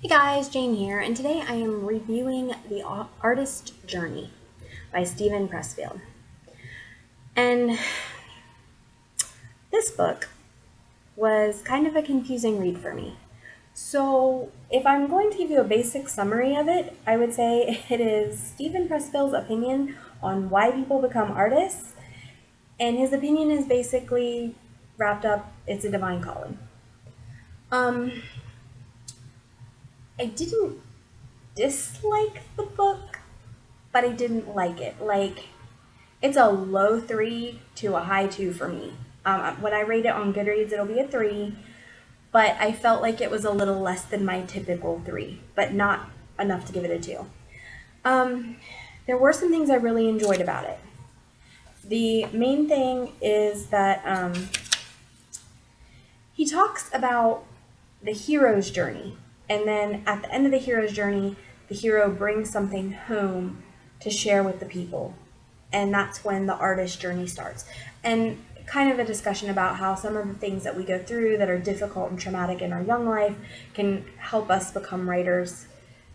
Hey guys, Jane here, and today I am reviewing The Artist Journey by Stephen Pressfield. And this book was kind of a confusing read for me. So, if I'm going to give you a basic summary of it, I would say it is Stephen Pressfield's opinion on why people become artists, and his opinion is basically wrapped up, it's a divine calling. Um, I didn't dislike the book, but I didn't like it. It's a low 3 to a high 2 for me. When I rate it on Goodreads, it'll be a 3, but I felt like it was a little less than my typical 3, but not enough to give it a 2. Um, there were some things I really enjoyed about it. The main thing is that he talks about the hero's journey, and then at the end of the hero's journey, the hero brings something home to share with the people, and that's when the artist journey starts. And kind of a discussion about how some of the things that we go through that are difficult and traumatic in our young life can help us become writers.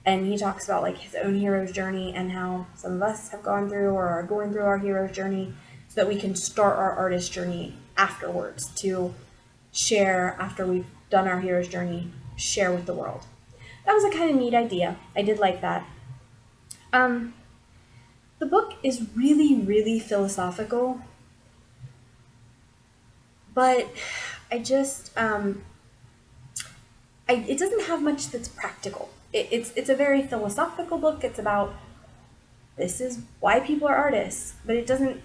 And he talks about like his own hero's journey and how some of us have gone through or are going through our hero's journey so that we can start our artist journey afterwards to share after we've done our hero's journey, share with the world. That was a kind of neat idea. I did like that. Um, the book is really, really philosophical, but I just it doesn't have much that's practical. It's a very philosophical book. It's about this is why people are artists, but it doesn't.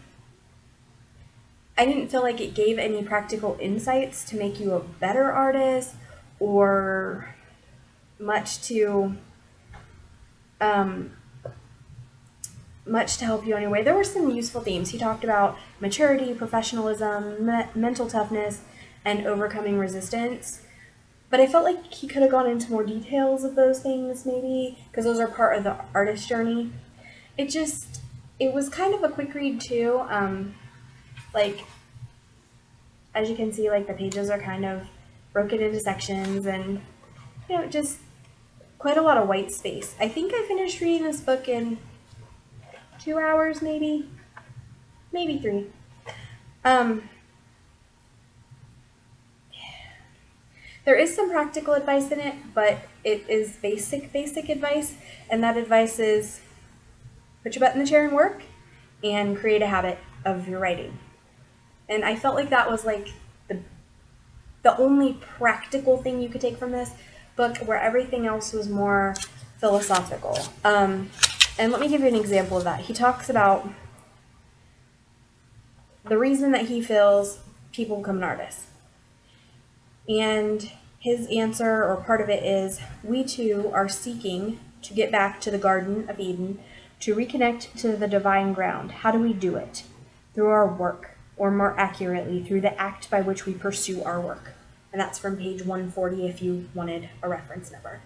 I didn't feel like it gave any practical insights to make you a better artist or much to um, much to help you on your way. There were some useful themes. He talked about maturity, professionalism, mental toughness, and overcoming resistance. But I felt like he could have gone into more details of those things, maybe, because those are part of the artist journey. It was kind of a quick read, too. Like, as you can see, like, the pages are kind of broken into sections and, just quite a lot of white space. I think I finished reading this book in 2 hours, maybe 3. Um, there is some practical advice in it, but it is basic advice, and that advice is put your butt in the chair and work, and create a habit of your writing. And I felt like that was like the only practical thing you could take from this book, where everything else was more philosophical. And let me give you an example of that. He talks about the reason that he feels people become an artist. And his answer, or part of it, is we too are seeking to get back to the Garden of Eden, to reconnect to the divine ground. How do we do it? Through our work, or more accurately, through the act by which we pursue our work. And that's from page 140 if you wanted a reference number.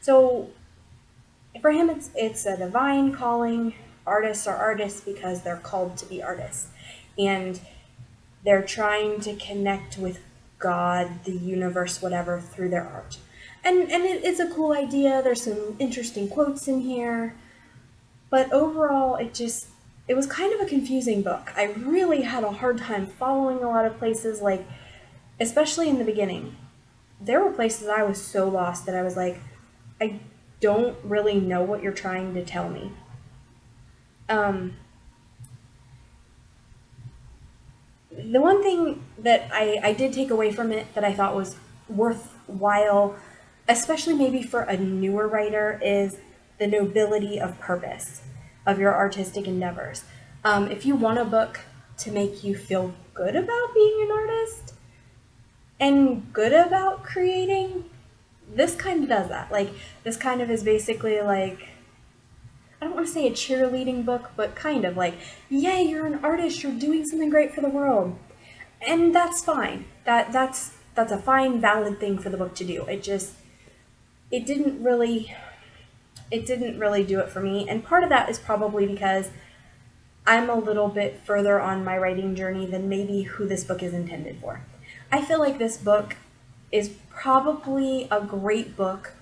So for him, it's a divine calling. Artists are artists because they're called to be artists. And they're trying to connect with God, the universe, whatever, through their art. And it's a cool idea. There's some interesting quotes in here. But overall, it was kind of a confusing book. I really had a hard time following a lot of places, like, especially in the beginning. There were places I was so lost that I was like, I don't really know what you're trying to tell me. The one thing that I did take away from it that I thought was worthwhile, especially maybe for a newer writer, is the nobility of purpose of your artistic endeavors. If you want a book to make you feel good about being an artist and good about creating, this kind of does that. Like, this kind of is basically like, I don't want to say a cheerleading book, but kind of like, yay, you're an artist, you're doing something great for the world. And that's fine. That's a fine, valid thing for the book to do. It didn't really do it for me. And part of that is probably because I'm a little bit further on my writing journey than maybe who this book is intended for. I feel like this book is probably a great book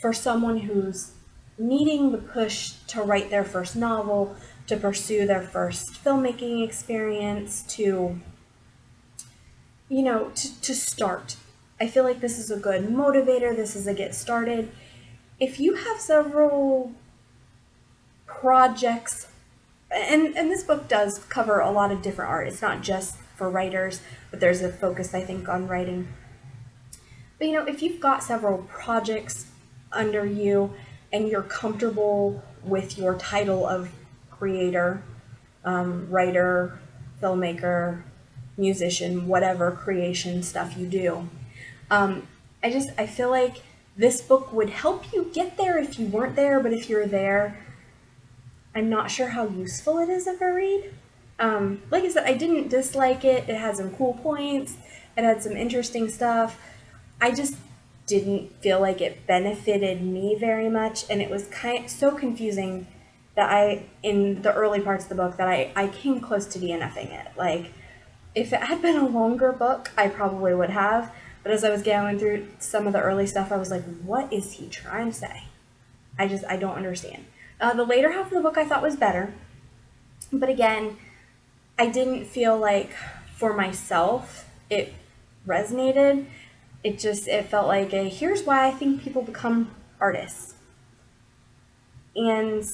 for someone who's needing the push to write their first novel, to pursue their first filmmaking experience, to, to start. I feel like this is a good motivator. This is a get started. If you have several projects, and this book does cover a lot of different art. It's not just for writers, but there's a focus, I think, on writing. But if you've got several projects under you and you're comfortable with your title of creator, writer, filmmaker, musician, whatever creation stuff you do, I feel like this book would help you get there if you weren't there, but if you're there, I'm not sure how useful it is of a read. Like I said, I didn't dislike it. It had some cool points. It had some interesting stuff. I just didn't feel like it benefited me very much, and it was so confusing that in the early parts of the book, that I came close to DNFing it. Like, if it had been a longer book, I probably would have, but as I was going through some of the early stuff, I was like, what is he trying to say? I don't understand. The later half of the book I thought was better, but again, I didn't feel like for myself it resonated. It felt like here's why I think people become artists. And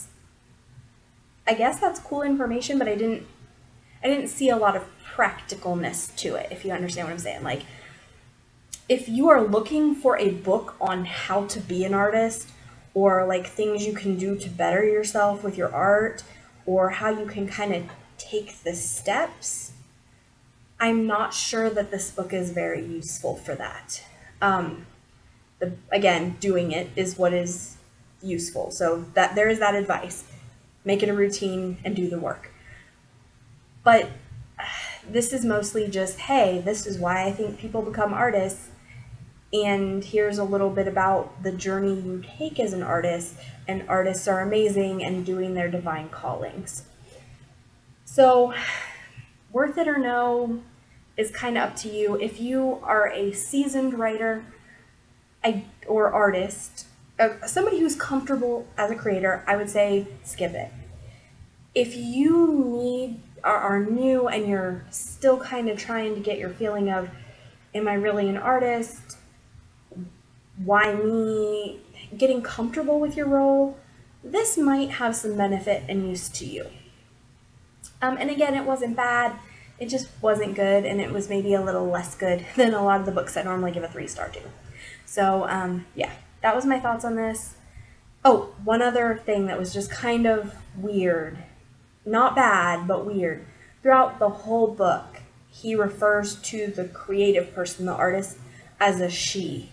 I guess that's cool information, but I didn't see a lot of practicalness to it, if you understand what I'm saying. Like, if you are looking for a book on how to be an artist, or like things you can do to better yourself with your art, or how you can kind of take the steps, I'm not sure that this book is very useful for that. Again, doing it is what is useful. So that there is that advice. Make it a routine and do the work. But this is mostly just, hey, this is why I think people become artists. And here's a little bit about the journey you take as an artist, and artists are amazing and doing their divine callings. So, worth it or no is kind of up to you. If you are a seasoned writer or artist, somebody who's comfortable as a creator, I would say skip it. If you are new and you're still kind of trying to get your feeling of, am I really an artist? Why me? Getting comfortable with your role, this might have some benefit and use to you. And again, it wasn't bad, it just wasn't good, and it was maybe a little less good than a lot of the books I normally give a 3-star to. So yeah, that was my thoughts on this. Oh, one other thing that was just kind of weird, not bad, but weird. Throughout the whole book, he refers to the creative person, the artist, as a she.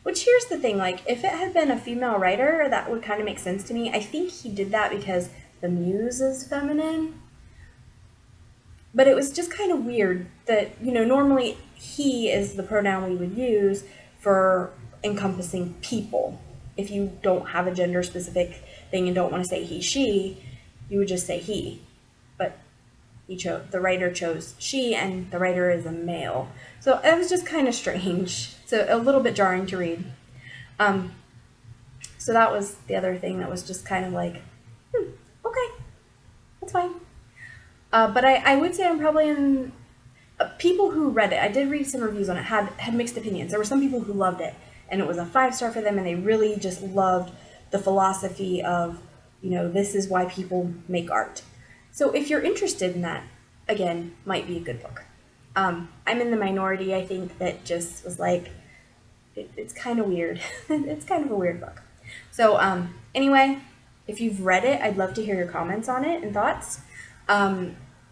Which, here's the thing, like, if it had been a female writer, that would kind of make sense to me. I think he did that because the muse is feminine. But it was just kind of weird that, normally he is the pronoun we would use for encompassing people. If you don't have a gender-specific thing and don't want to say he, she, you would just say he. But the writer chose she, and the writer is a male. So it was just kind of strange. So a little bit jarring to read. So that was the other thing that was just kind of like, okay, that's fine. But I would say I'm probably in people who read it. I did read some reviews on it, had mixed opinions. There were some people who loved it, and it was a 5-star for them, and they really just loved the philosophy of, this is why people make art. So if you're interested in that, again, might be a good book. I'm in the minority, I think, that just was like, it's kind of weird. It's kind of a weird book. So anyway, if you've read it, I'd love to hear your comments on it and thoughts.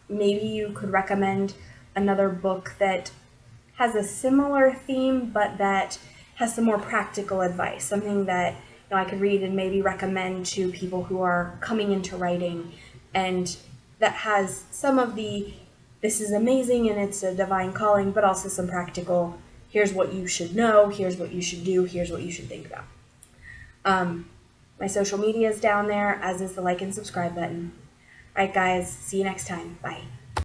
Maybe you could recommend another book that has a similar theme, but that has some more practical advice, something that I could read and maybe recommend to people who are coming into writing, and that has some of the, this is amazing and it's a divine calling, but also some practical, here's what you should know, here's what you should do, here's what you should think about. My social media is down there, as is the like and subscribe button. All right, guys, see you next time. Bye.